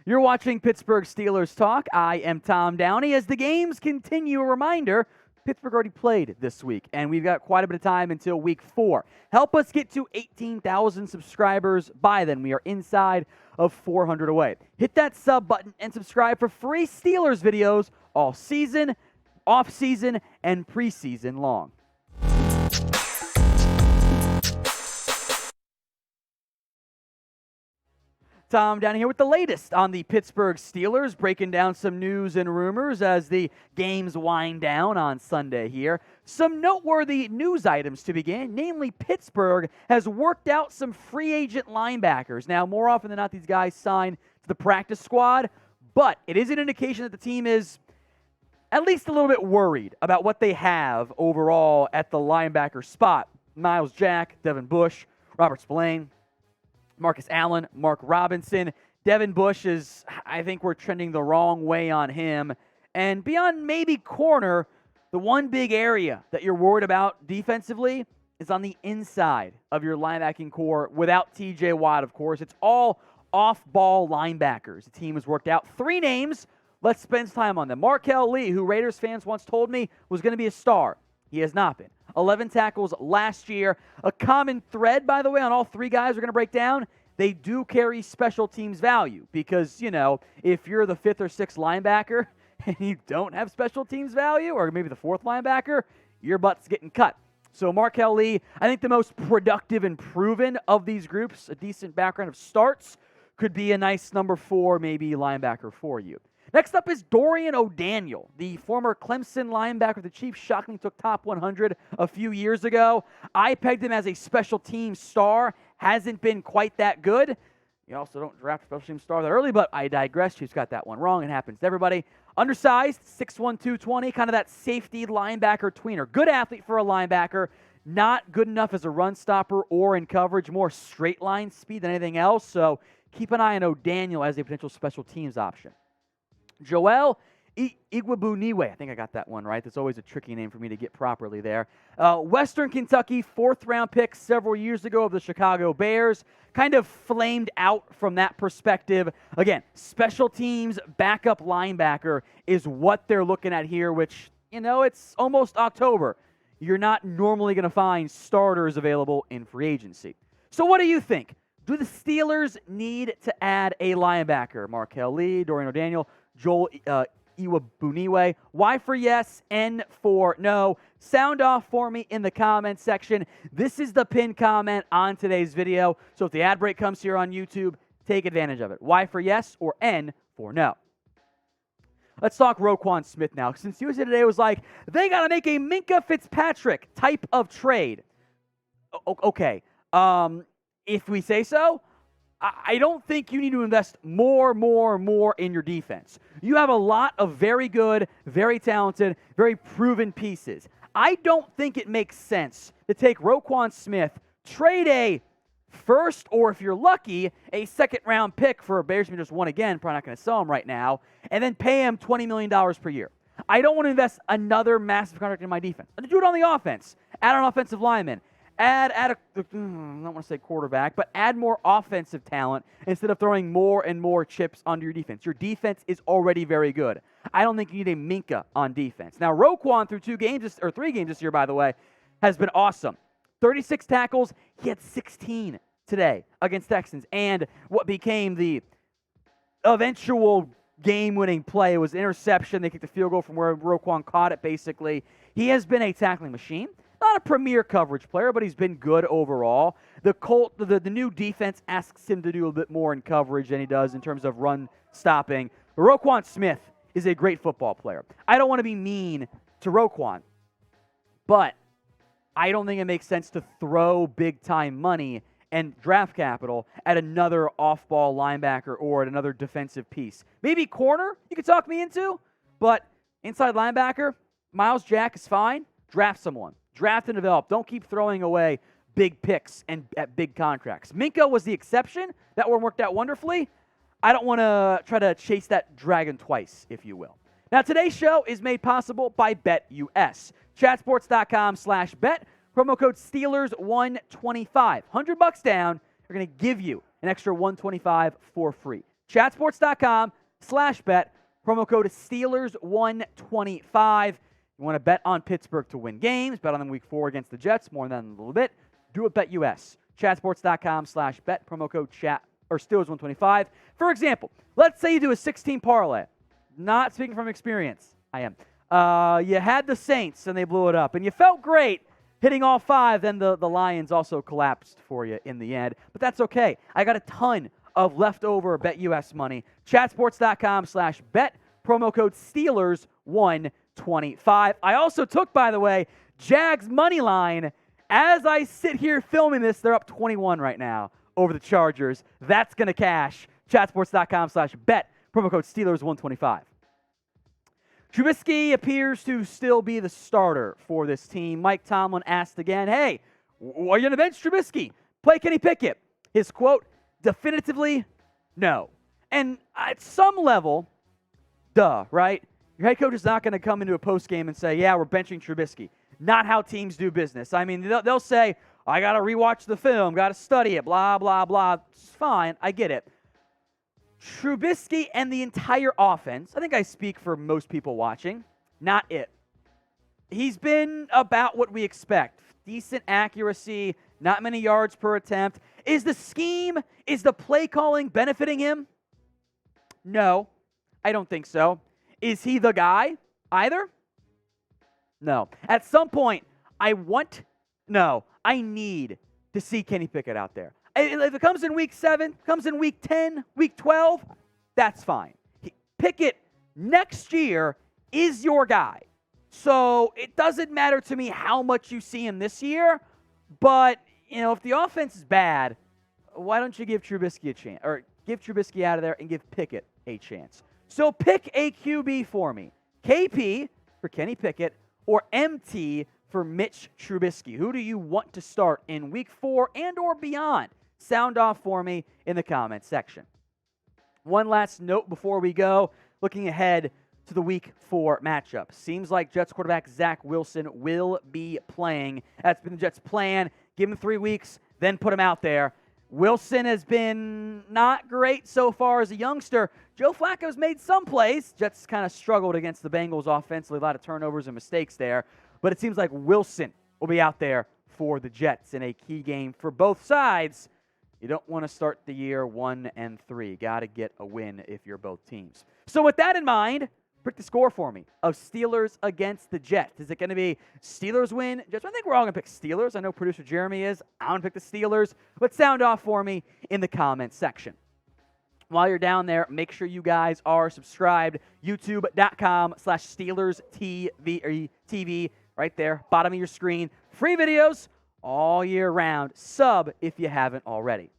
You're watching Pittsburgh Steelers Talk. I am Tom Downey. As the games continue, a reminder, Pittsburgh already played this week, and we've got quite a bit of time until week 4. Help us get to 18,000 subscribers by then. We are inside of 400 away. Hit that sub button and subscribe for free Steelers videos all season, off-season, and preseason long. Tom Downey here with the latest on the Pittsburgh Steelers, breaking down some news and rumors as the games wind down on Sunday here. Some noteworthy news items to begin, namely Pittsburgh has worked out some free agent linebackers. Now, more often than not, these guys sign to the practice squad, but it is an indication that the team is at least a little bit worried about what they have overall at the linebacker spot. Myles Jack, Devin Bush, Robert Spillane, Marcus Allen, Mark Robinson. Devin Bush is, I think we're trending the wrong way on him. And beyond maybe corner, the one big area that you're worried about defensively is on the inside of your linebacking core without TJ Watt, of course. It's all off-ball linebackers. The team has worked out 3 names. Let's spend time on them. Marquel Lee, who Raiders fans once told me was going to be a star. He has not been. 11 tackles last year. A common thread, by the way, on all 3 guys we're going to break down, they do carry special teams value because, you know, if you're the 5th or 6th linebacker and you don't have special teams value, or maybe the 4th linebacker, your butt's getting cut. So Marquel Lee, I think the most productive and proven of these groups, a decent background of starts, could be a nice number 4, maybe linebacker for you. Next up is Dorian O'Daniel, the former Clemson linebacker the Chiefs shockingly took top 100 a few years ago. I pegged him as a special team star. Hasn't been quite that good. You also don't draft a special team star that early, but I digress. Chiefs got that one wrong. It happens to everybody. Undersized, 6'1", 220, kind of that safety linebacker tweener. Good athlete for a linebacker. Not good enough as a run stopper or in coverage. More straight line speed than anything else. So keep an eye on O'Daniel as a potential special teams option. Joel Iyieguniwe, I think I got that one right. That's always a tricky name for me to get properly there. Western Kentucky, 4th-round pick several years ago of the Chicago Bears. Kind of flamed out from that perspective. Again, special teams backup linebacker is what they're looking at here, which, you know, it's almost October. You're not normally going to find starters available in free agency. So what do you think? Do the Steelers need to add a linebacker? Marquel Lee, Dorian O'Daniel, Joel Iyieguniwe. Y for yes, N for no. Sound off for me in the comment section. This is the pinned comment on today's video. So if the ad break comes here on YouTube, take advantage of it. Y for yes or N for no. Let's talk Roquan Smith now. Since USA Today was like, they got to make a Minkah Fitzpatrick type of trade. Okay. If we say so, I don't think you need to invest more in your defense. You have a lot of very good, very talented, very proven pieces. I don't think it makes sense to take Roquan Smith, trade a first, or if you're lucky, a 2nd-round pick for a Bears who just won again, probably not going to sell him right now, and then pay him $20 million per year. I don't want to invest another massive contract in my defense. I'll do it on the offense. Add an offensive lineman. I don't want to say quarterback, but add more offensive talent instead of throwing more and more chips onto your defense. Your defense is already very good. I don't think you need a Minkah on defense. Now, Roquan through 3 games this year, by the way, has been awesome. 36 tackles. He had 16 today against Texans. And what became the eventual game-winning play was interception. They kicked the field goal from where Roquan caught it, basically. He has been a tackling machine. Not a premier coverage player, but he's been good overall. The new defense asks him to do a bit more in coverage than he does in terms of run stopping. But Roquan Smith is a great football player. I don't want to be mean to Roquan, but I don't think it makes sense to throw big-time money and draft capital at another off-ball linebacker or at another defensive piece. Maybe corner you could talk me into, but inside linebacker, Myles Jack is fine. Draft someone. Draft and develop. Don't keep throwing away big picks and at big contracts. Minkah was the exception. That one worked out wonderfully. I don't want to try to chase that dragon twice, if you will. Now, today's show is made possible by BetUS. Chatsports.com/bet. Promo code Steelers125. $100 down. They're going to give you an extra $125 for free. Chatsports.com/bet, promo code Steelers125. You want to bet on Pittsburgh to win games, bet on them week 4 against the Jets, more than a little bit, do it BetUS. Chatsports.com/bet, promo code Steelers125. For example, let's say you do a 16 parlay. Not speaking from experience. I am. You had the Saints and they blew it up, and you felt great hitting all 5. Then the Lions also collapsed for you in the end, but that's okay. I got a ton of leftover BetUS money. Chatsports.com/bet, promo code Steelers125. I also took, by the way, Jags money line. As I sit here filming this, they're up 21 right now over the Chargers. That's going to cash. Chatsports.com/bet, promo code Steelers125. Trubisky appears to still be the starter for this team. Mike Tomlin asked again, hey, are you going to bench Trubisky? Play Kenny Pickett? His quote, definitively, no. And at some level, duh, right? Your head coach is not going to come into a postgame and say, yeah, we're benching Trubisky. Not how teams do business. I mean, they'll say, I got to rewatch the film, got to study it, blah, blah, blah. It's fine. I get it. Trubisky and the entire offense, I think I speak for most people watching, not it. He's been about what we expect. Decent accuracy, not many yards per attempt. Is the scheme, is the play calling benefiting him? No, I don't think so. Is he the guy either? No. At some point, I need to see Kenny Pickett out there. If it comes in week 7, comes in week 10, week 12, that's fine. Pickett next year is your guy. So it doesn't matter to me how much you see him this year, but if the offense is bad, why don't you give Trubisky a chance? Or give Trubisky out of there and give Pickett a chance. So pick a QB for me. KP for Kenny Pickett or MT for Mitch Trubisky. Who do you want to start in week 4 and or beyond? Sound off for me in the comments section. One last note before we go. Looking ahead to the week 4 matchup. Seems like Jets quarterback Zach Wilson will be playing. That's been the Jets' plan. Give him 3 weeks, then put him out there. Wilson has been not great so far as a youngster. Joe Flacco's made some plays. Jets kind of struggled against the Bengals offensively. A lot of turnovers and mistakes there. But it seems like Wilson will be out there for the Jets in a key game for both sides. You don't want to start the year 1-3. Got to get a win if you're both teams. So with that in mind, pick the score for me of Steelers against the Jets. Is it going to be Steelers win? Jets? I think we're all going to pick Steelers. I know producer Jeremy is. I'm going to pick the Steelers. But sound off for me in the comments section. While you're down there, make sure you guys are subscribed. YouTube.com/SteelersTV right there, bottom of your screen. Free videos all year round. Sub if you haven't already.